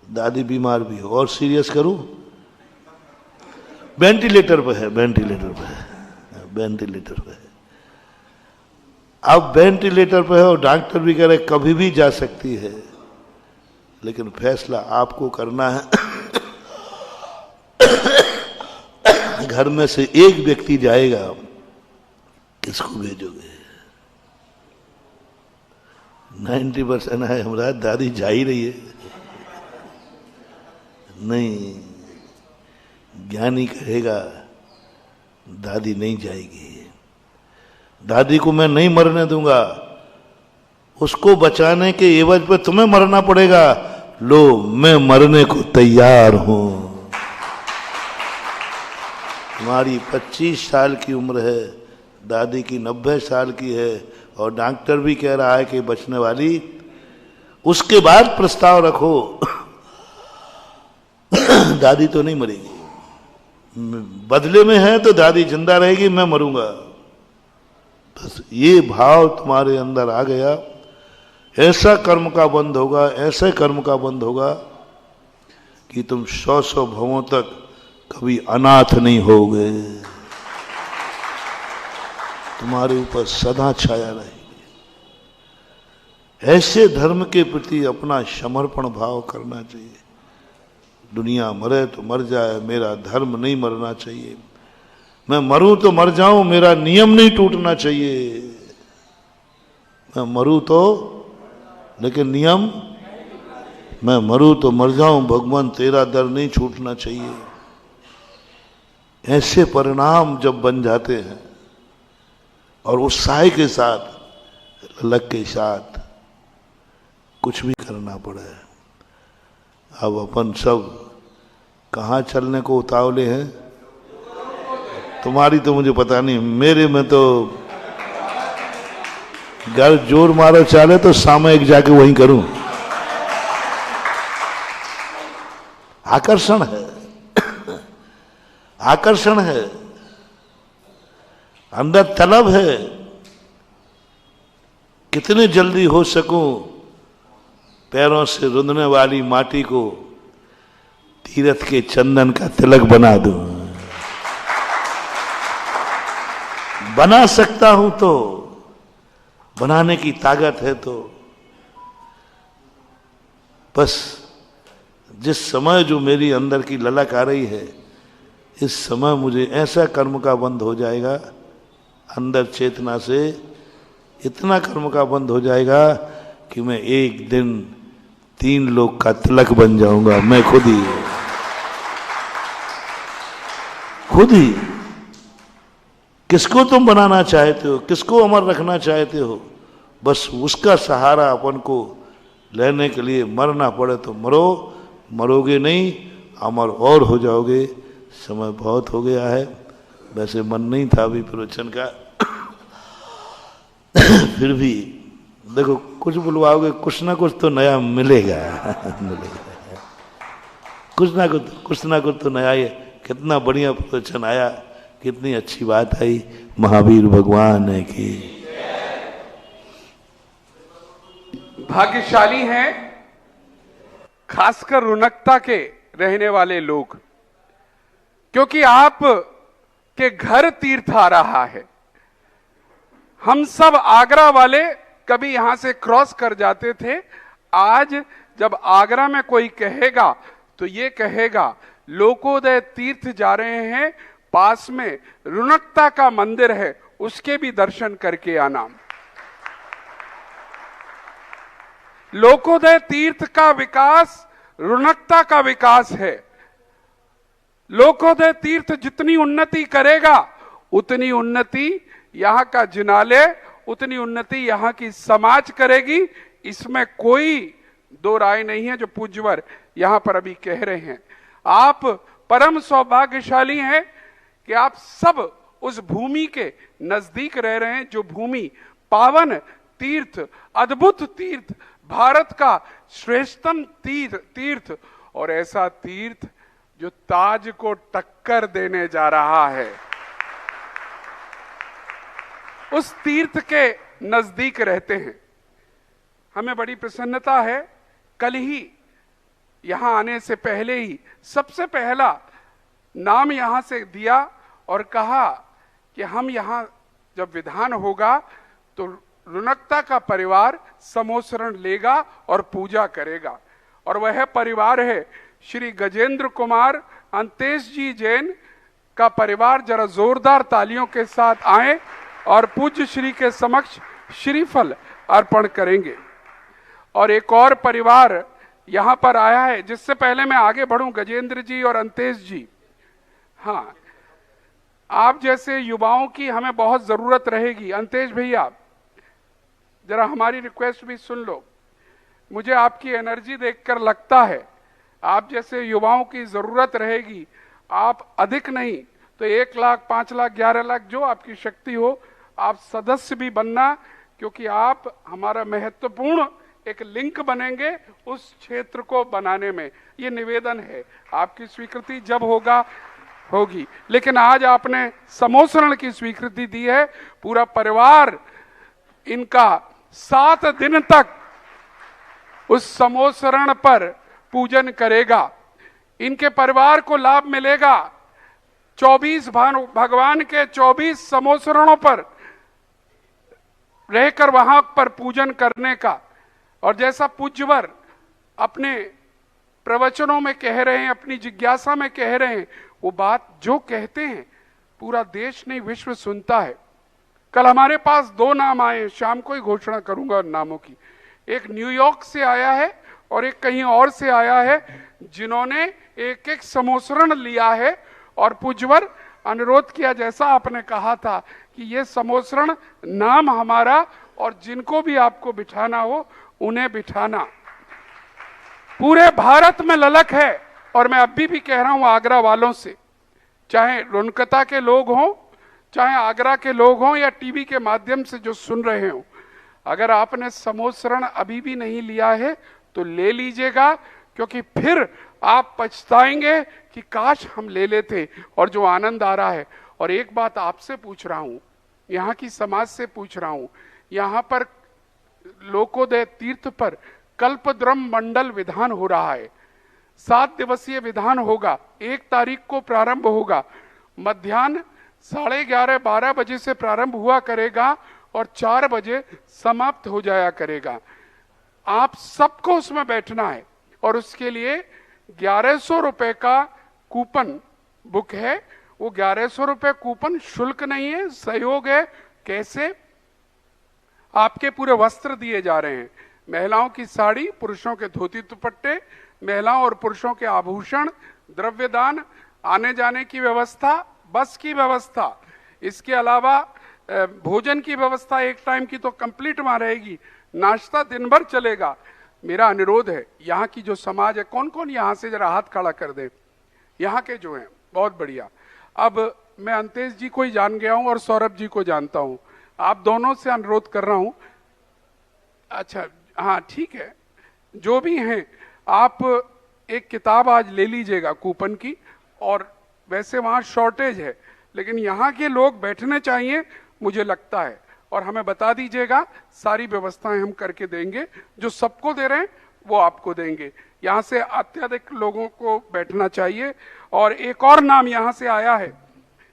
दादी बीमार भी है। और सीरियस करूं, वेंटिलेटर पे है, वेंटिलेटर पे है, वेंटिलेटर पे है। अब वेंटिलेटर पे है और डॉक्टर भी कह रहे कभी भी जा सकती है, लेकिन फैसला आपको करना है। घर में से एक व्यक्ति जाएगा, किसको भेजोगे? 90% है हमारा दादी जा ही रही है, नहीं, ज्ञानी कहेगा दादी नहीं जाएगी, दादी को मैं नहीं मरने दूंगा, उसको बचाने के एवज पे तुम्हें मरना पड़ेगा। लो, मैं मरने को तैयार हूं। तुम्हारी 25 साल की उम्र है, दादी की 90 साल की है, और डॉक्टर भी कह रहा है कि बचने वाली, उसके बाद प्रस्ताव रखो। दादी तो नहीं मरेगी, बदले में है तो दादी जिंदा रहेगी, मैं मरूंगा। बस ये भाव तुम्हारे अंदर आ गया, ऐसा कर्म का बंध होगा, ऐसे कर्म का बंध होगा कि तुम 100 भवों तक कभी अनाथ नहीं होगे, तुम्हारे ऊपर सदा छाया रहेगी। ऐसे धर्म के प्रति अपना समर्पण भाव करना चाहिए। दुनिया मरे तो मर जाए, मेरा धर्म नहीं मरना चाहिए। मैं मरूं तो मर जाऊं, मेरा नियम नहीं टूटना चाहिए। मैं मरूं तो, लेकिन नियम, मैं मरूं तो मर जाऊं, भगवान तेरा दर नहीं छूटना चाहिए। ऐसे परिणाम जब बन जाते हैं और उत्साह के साथ, ललक के साथ कुछ भी करना पड़े। अब अपन सब कहाँ चलने को उतावले हैं? तुम्हारी तो मुझे पता नहीं, मेरे में तो घर जोर मारो चाले तो सामयिक जाके वहीं करूं। आकर्षण है, आकर्षण है, अंदर तलब है, कितने जल्दी हो सकूं पैरों से रुंधने वाली माटी को तीर्थ के चंदन का तिलक बना दूं। बना सकता हूं तो, बनाने की ताकत है तो, बस जिस समय जो मेरी अंदर की ललक आ रही है, इस समय मुझे ऐसा कर्म का बंध हो जाएगा, अंदर चेतना से इतना कर्म का बंध हो जाएगा कि मैं एक दिन 3 लोग का तिलक बन जाऊंगा। मैं खुद ही किसको तुम बनाना चाहते हो, किसको अमर रखना चाहते हो, बस उसका सहारा अपन को लेने के लिए मरना पड़े तो मरो, मरोगे नहीं अमर और हो जाओगे। समय बहुत हो गया है, वैसे मन नहीं था अभी प्रवचन का। फिर भी देखो, कुछ बुलवाओगे कुछ ना कुछ तो नया मिलेगा। मिलेगा कुछ ना कुछ तो नया है। कितना बढ़िया प्रवचन आया, कितनी अच्छी बात आई। महावीर भगवान है कि भाग्यशाली हैं खासकर रुनकता के रहने वाले लोग, क्योंकि आप के घर तीर्थ आ रहा है। हम सब आगरा वाले कभी यहां से क्रॉस कर जाते थे, आज जब आगरा में कोई कहेगा तो ये कहेगा लोकोदय तीर्थ जा रहे हैं, पास में रुनकता का मंदिर है, उसके भी दर्शन करके आना। लोकोदय तीर्थ का विकास रुनकता का विकास है। लोकोदय तीर्थ जितनी उन्नति करेगा उतनी उन्नति यहां का जिनालय, उतनी उन्नति यहां की समाज करेगी। इसमें कोई दो राय नहीं है, जो पूज्यवर यहां पर अभी कह रहे हैं। आप परम सौभाग्यशाली हैं कि आप सब उस भूमि के नजदीक रह रहे हैं, जो भूमि पावन तीर्थ, अद्भुत तीर्थ, भारत का श्रेष्ठतम तीर्थ और ऐसा तीर्थ जो ताज को टक्कर देने जा रहा है, उस तीर्थ के नजदीक रहते हैं। हमें बड़ी प्रसन्नता है। कल ही यहां आने से पहले ही सबसे पहला नाम यहां से दिया और कहा कि हम यहां जब विधान होगा तो रुनकता का परिवार समोसरण लेगा और पूजा करेगा। और वह परिवार है श्री गजेंद्र कुमार अंतेश जी जैन का परिवार। जरा जोरदार तालियों के साथ आए और पूज्य श्री के समक्ष श्रीफल अर्पण करेंगे। और एक और परिवार यहां पर आया है। जिससे पहले मैं आगे बढ़ूं, गजेंद्र जी और अंतेश जी, हाँ, आप जैसे युवाओं की हमें बहुत जरूरत रहेगी। अंतेश भैया, जरा हमारी रिक्वेस्ट भी सुन लो। मुझे आपकी एनर्जी देखकर लगता है आप जैसे युवाओं की जरूरत रहेगी। आप अधिक नहीं तो 1 लाख, 5 लाख, 11 लाख, जो आपकी शक्ति हो, आप सदस्य भी बनना, क्योंकि आप हमारा महत्वपूर्ण एक लिंक बनेंगे उस क्षेत्र को बनाने में। ये निवेदन है, आपकी स्वीकृति जब होगी। लेकिन आज आपने समोसरण की स्वीकृति दी है, पूरा परिवार इनका 7 दिन तक उस समोसरण पर पूजन करेगा। इनके परिवार को लाभ मिलेगा। 24 भगवान के 24 समोसरणों पर रहकर वहां पर पूजन करने का। और जैसा पूज्यवर अपने प्रवचनों में कह रहे हैं, अपनी जिज्ञासा में कह रहे हैं, वो बात जो कहते हैं पूरा देश नहीं विश्व सुनता है। कल हमारे पास 2 नाम आए, शाम को ही घोषणा करूंगा उन नामों की। एक न्यूयॉर्क से आया है और एक कहीं और से आया है, जिन्होंने एक एक समोसरण लिया है। और पूज्यवर अनुरोध किया, जैसा आपने कहा था कि ये समोसरण नाम हमारा, और जिनको भी आपको बिठाना हो उन्हें बिठाना। पूरे भारत में ललक है। और मैं अभी भी कह रहा हूं आगरा वालों से, चाहे रुनकता के लोग हों, चाहे आगरा के लोग हों, या टीवी के माध्यम से जो सुन रहे हो, अगर आपने समोसरण अभी भी नहीं लिया है तो ले लीजिएगा, क्योंकि फिर आप पछताएंगे कि काश हम ले लेते। और जो आनंद आ रहा है। और एक बात आपसे पूछ रहा हूं, यहाँ की समाज से पूछ रहा हूं, यहाँ पर लोकोदय तीर्थ पर कल्पद्रुम मंडल विधान हो रहा है। 7 दिवसीय विधान होगा। 1 तारीख को प्रारंभ होगा। मध्याह्न 11:30-12 बजे से प्रारंभ हुआ करेगा और 4 बजे समाप्त हो जाया करेगा। आप सबको उसमें बैठना है और उसके लिए 1100 रुपए का कूपन बुक है। वो 1100 रुपए कूपन शुल्क नहीं है, सहयोग है। कैसे? आपके पूरे वस्त्र दिए जा रहे हैं, महिलाओं की साड़ी, पुरुषों के धोती दुपट्टे, महिलाओं और पुरुषों के आभूषण, द्रव्यदान, आने जाने की व्यवस्था, बस की व्यवस्था, इसके अलावा भोजन की व्यवस्था 1 टाइम की तो कंप्लीट वहां रहेगी, नाश्ता दिन भर चलेगा। मेरा अनुरोध है, यहाँ की जो समाज है, कौन कौन यहाँ से जरा हाथ खड़ा कर दे, यहाँ के जो हैं, बहुत बढ़िया। अब मैं अंतेश जी को ही जान गया हूं और सौरभ जी को जानता हूं, आप दोनों से अनुरोध कर रहा हूं। अच्छा, हाँ ठीक है, जो भी हैं आप एक किताब आज ले लीजिएगा कूपन की। और वैसे वहां शॉर्टेज है, लेकिन यहाँ के लोग बैठने चाहिए मुझे लगता है। और हमें बता दीजिएगा, सारी व्यवस्थाएं हम करके देंगे। जो सबको दे रहे हैं वो आपको देंगे। यहाँ से अत्यधिक लोगों को बैठना चाहिए। और एक और नाम यहाँ से आया है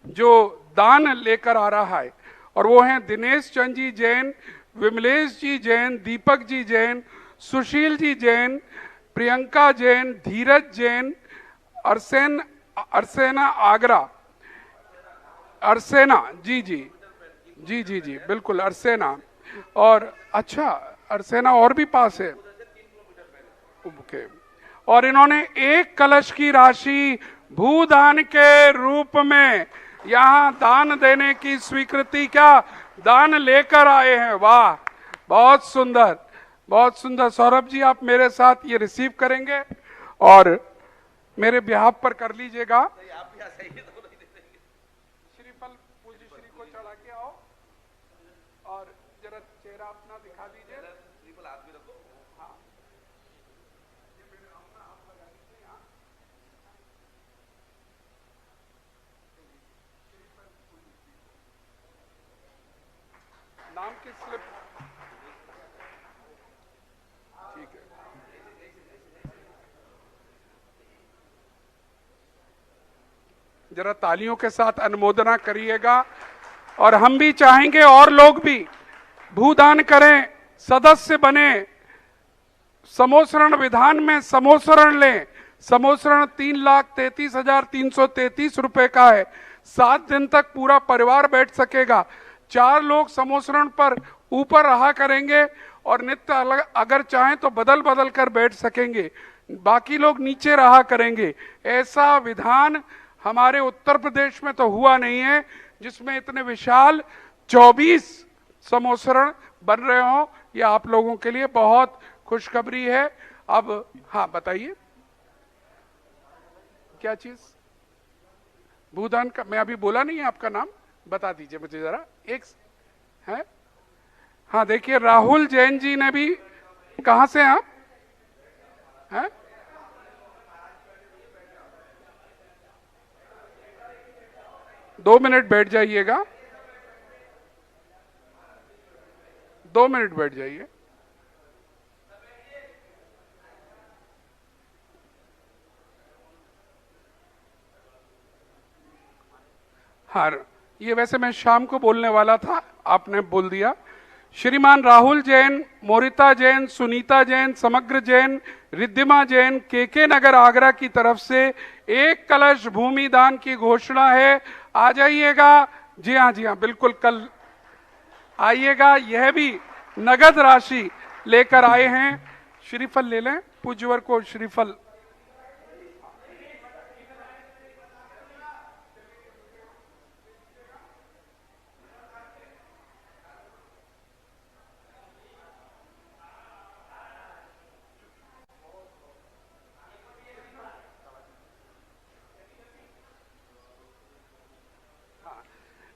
जो दान लेकर आ रहा है, और वो हैं दिनेश चंद जी जैन, विमलेश जी जैन, दीपक जी जैन, सुशील जी जैन, प्रियंका जैन, धीरज जैन, अरसेना आगरा, अरसेना जी जी जी जी जी बिल्कुल अरसेना। और अच्छा, अरसेना और भी पास है। ओके। और इन्होंने 1 कलश की राशि भूदान के रूप में यहाँ दान देने की स्वीकृति, क्या दान लेकर आए हैं। वाह, बहुत सुंदर, बहुत सुंदर। सौरभ जी आप मेरे साथ ये रिसीव करेंगे और मेरे बिहाफ पर कर लीजिएगा। श्रीफल पूज्य श्री को चढ़ा के आओ और जरा चेहरा अपना दिखा दीजिए। श्रीफल हाथ में रखो। हाँ, नाम की स्लिप, ठीक है। जरा तालियों के साथ अनुमोदना करिएगा। और हम भी चाहेंगे और लोग भी भूदान करें, सदस्य बने, समोसरण विधान में समोसरण लें। समोसरण 3,33,333 रुपए का है। 7 दिन तक पूरा परिवार बैठ सकेगा। 4 लोग समोसरण पर ऊपर रहा करेंगे और नित्य अलग अगर चाहें तो बदल बदल कर बैठ सकेंगे, बाकी लोग नीचे रहा करेंगे। ऐसा विधान हमारे उत्तर प्रदेश में तो हुआ नहीं है जिसमें इतने विशाल 24 समोसरण बन रहे हो। ये आप लोगों के लिए बहुत खुशखबरी है। अब हाँ बताइए क्या चीज? भूदान का मैं अभी बोला नहीं है, आपका नाम बता दीजिए मुझे जरा। एक है, हाँ देखिए राहुल जैन जी ने भी, कहां से हैं आप? हैं? दो मिनट बैठ जाइएगा, 2 मिनट बैठ जाइए। हाँ, ये वैसे मैं शाम को बोलने वाला था, आपने बोल दिया। श्रीमान राहुल जैन, मोरिता जैन, सुनीता जैन, समग्र जैन, रिद्धिमा जैन, केके नगर आगरा की तरफ से 1 कलश भूमि दान की घोषणा है। आ जाइएगा। जी हाँ बिल्कुल, कल आइएगा। यह भी नगद राशि लेकर आए हैं। श्रीफल ले लें, पूज्यवर को श्रीफल।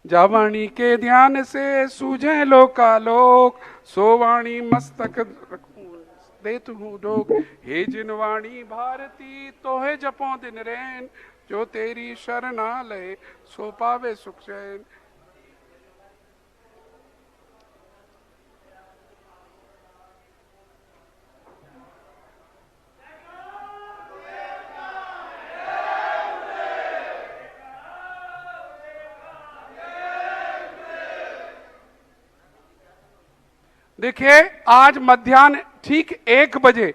जावाणी के ध्यान से सूझे लोकालोक, सोवाणी मस्तक देतु हूँ डोक। हे जिनवाणी भारती तोहे जपो दिन रैन, जो तेरी शरणालय सो पावे सुख चैन। देखिए आज मध्याह्न ठीक 1 बजे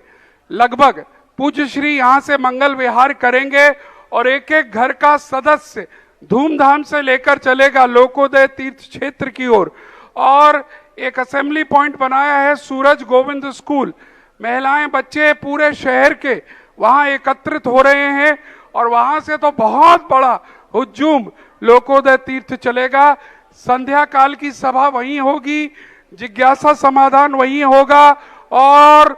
लगभग पूज्य श्री यहां से मंगल विहार करेंगे और एक एक घर का सदस्य धूमधाम से लेकर चलेगा लोकोदय तीर्थ क्षेत्र की ओर। और एक असेंबली पॉइंट बनाया है सूरज गोविंद स्कूल। महिलाएं बच्चे पूरे शहर के वहां एकत्रित हो रहे हैं और वहां से तो बहुत बड़ा हुज्जूम लोकोदय तीर्थ चलेगा। संध्या काल की सभा वहीं होगी, जिज्ञासा समाधान वहीं होगा और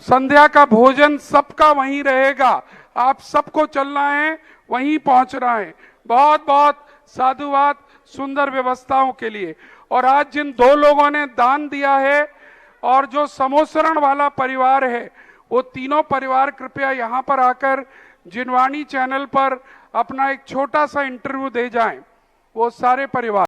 संध्या का भोजन सबका वहीं रहेगा। आप सबको चलना है, वहीं पहुंचना है। बहुत बहुत साधुवाद सुंदर व्यवस्थाओं के लिए। और आज जिन 2 लोगों ने दान दिया है और जो समोसरण वाला परिवार है, वो तीनों परिवार कृपया यहां पर आकर जिनवाणी चैनल पर अपना एक छोटा सा इंटरव्यू दे जाएं। वो सारे परिवार